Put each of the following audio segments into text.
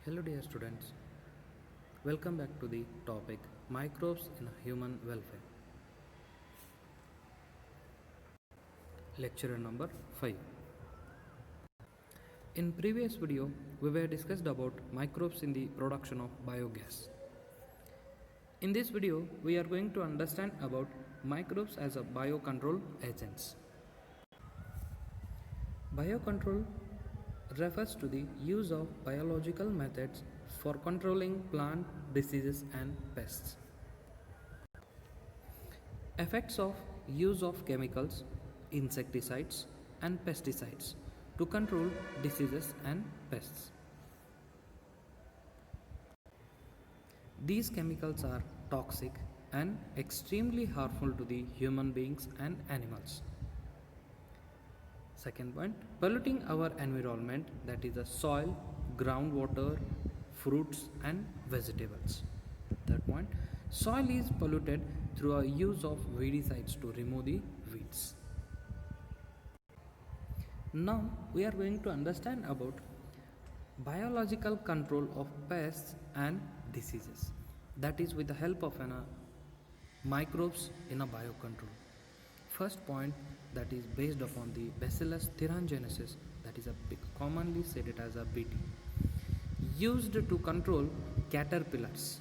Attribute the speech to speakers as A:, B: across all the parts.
A: Hello, dear students. Welcome back to the topic Microbes in Human Welfare. Lecture number 5. In previous video, we were discussed about microbes in the production of biogas. In this video, we are going to understand about microbes as a biocontrol agents. Biocontrol refers to the use of biological methods for controlling plant diseases and pests. Effects of use of chemicals, insecticides and pesticides to control diseases and pests. These chemicals are toxic and extremely harmful to the human beings and animals. Second point, polluting our environment, that is the soil, groundwater, fruits and vegetables. Third point, soil is polluted through a use of weedicides to remove the weeds. Now we are going to understand about biological control of pests and diseases, that is with the help of microbes in a biocontrol. First point, that is based upon the Bacillus thuringiensis, that is commonly said it as a BT, used to control caterpillars.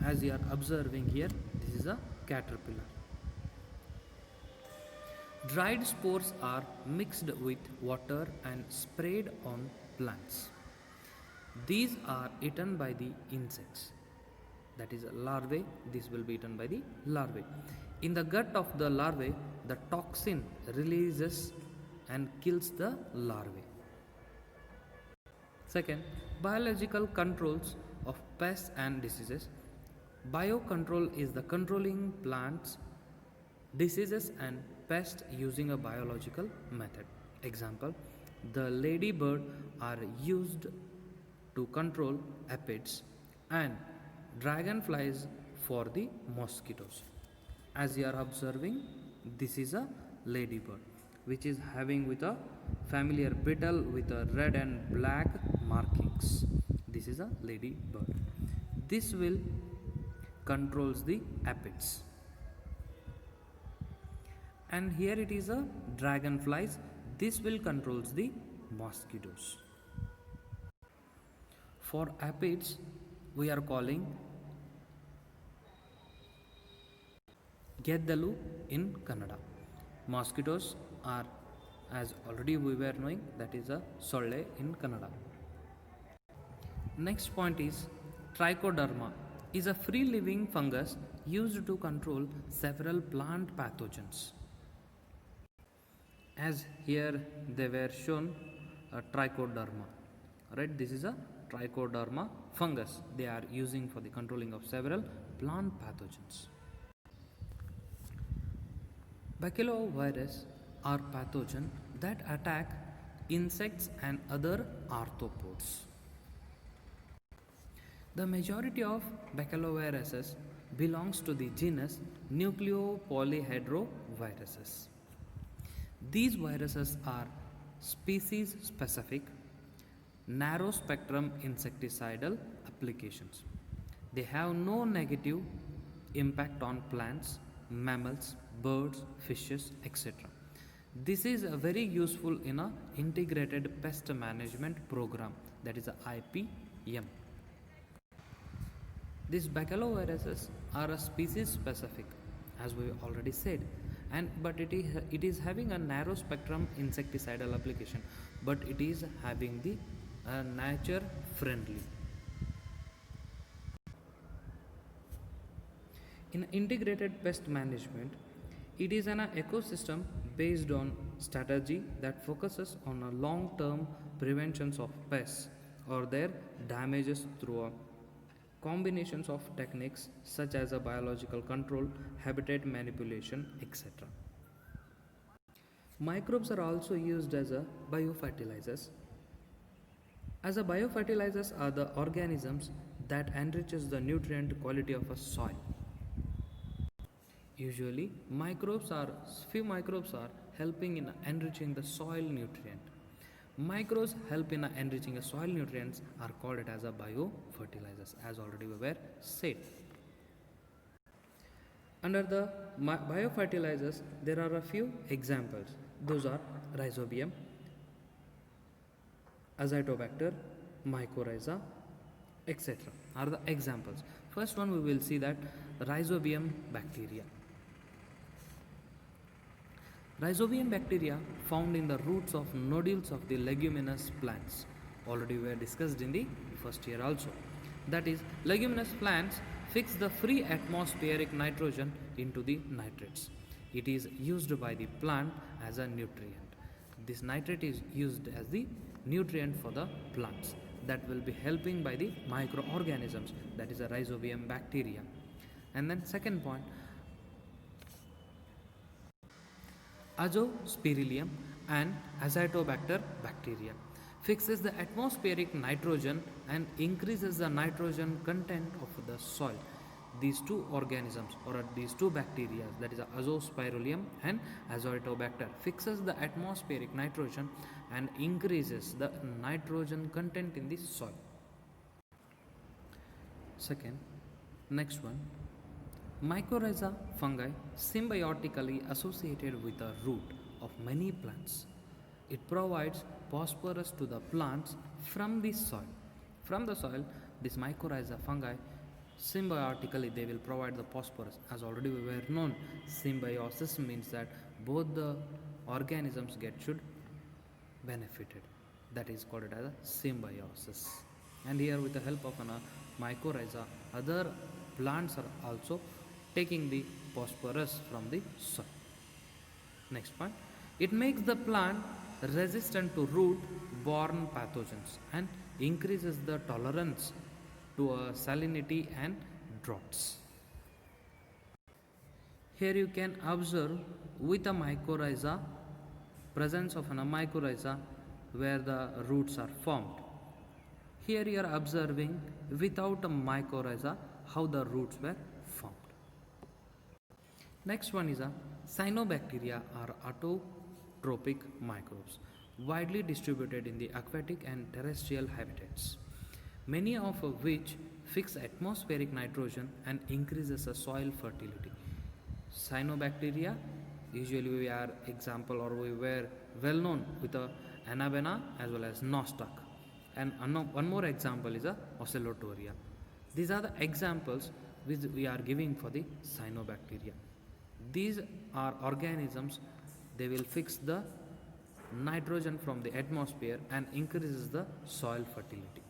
A: As you are observing here, this is a caterpillar. Dried spores are mixed with water and sprayed on plants. These are eaten by the insects, that is larvae. This will be eaten by the larvae. In the gut of the larvae, the toxin releases and kills the larvae. Second, biological controls of pests and diseases. Biocontrol is the controlling plants, diseases and pests using a biological method. Example, the ladybird are used to control aphids and dragonflies for the mosquitoes. As you are observing, this is a ladybird which is having with a familiar beetle with a red and black markings. This is a ladybird. This will controls the aphids. And here it is a dragonflies. This will controls the mosquitoes. For aphids, we are calling Geddalu in Kannada. Mosquitoes are, as already we were knowing, that is a Solle in Kannada. Next point is Trichoderma is a free living fungus used to control several plant pathogens. As here they were shown a Trichoderma, right? This is a Trichoderma fungus they are using for the controlling of several plant pathogens. Baculovirus are pathogen that attack insects and other arthropods. The majority of baculoviruses belongs to the genus Nucleopolyhedroviruses. These viruses are species specific, narrow spectrum insecticidal applications. They have no negative impact on plants, mammals, birds, fishes, etc. This is very useful in a integrated pest management program, that is a IPM. These baculoviruses are a species specific, as we already said, but it is having a narrow spectrum insecticidal application, but it is having the nature friendly. In integrated pest management, it is an ecosystem based on strategy that focuses on a long-term preventions of pests or their damages through a combinations of techniques such as a biological control, habitat manipulation, etc. Microbes are also used as a biofertilizers. As a biofertilizers are the organisms that enriches the nutrient quality of a soil. Usually, few microbes are helping in enriching the soil nutrient. Microbes help in enriching soil nutrients are called it as a biofertilizers, as already we were said. Under the biofertilizers, there are a few examples. Those are rhizobium, azotobacter, mycorrhiza, etc. are the examples. First one we will see that rhizobium bacteria. Rhizobium bacteria found in the roots of nodules of the leguminous plants. Already we were discussed in the first year also. That is, leguminous plants fix the free atmospheric nitrogen into the nitrates. It is used by the plant as a nutrient. This nitrate is used as the nutrient for the plants that will be helping by the microorganisms, that is a rhizobium bacteria. And then second point, azospirillum and azotobacter bacteria fixes the atmospheric nitrogen and increases the nitrogen content of the soil. These two organisms or these two bacteria, that is azospirillum and azotobacter, fixes the atmospheric nitrogen and increases the nitrogen content in the soil. Second, next one, mycorrhiza fungi symbiotically associated with the root of many plants. It provides phosphorus to the plants from the soil. From the soil, this mycorrhiza fungi symbiotically they will provide the phosphorus. As already we were known, symbiosis means that both the organisms should benefited. That is called as a symbiosis. And here with the help of mycorrhiza, other plants are also taking the phosphorus from the soil. Next point, it makes the plant resistant to root-borne pathogens and increases the tolerance to salinity and droughts. Here you can observe with a mycorrhiza, presence of a mycorrhiza where the roots are formed. Here you are observing without a mycorrhiza how the roots were formed. Next one is a cyanobacteria are autotrophic microbes, widely distributed in the aquatic and terrestrial habitats, many of which fix atmospheric nitrogen and increases the soil fertility. Cyanobacteria, usually we are example or we were well known with a Anabaena as well as Nostoc. And one more example is a Ocelotoria. These are the examples which we are giving for the cyanobacteria. These are organisms, they will fix the nitrogen from the atmosphere and increases the soil fertility.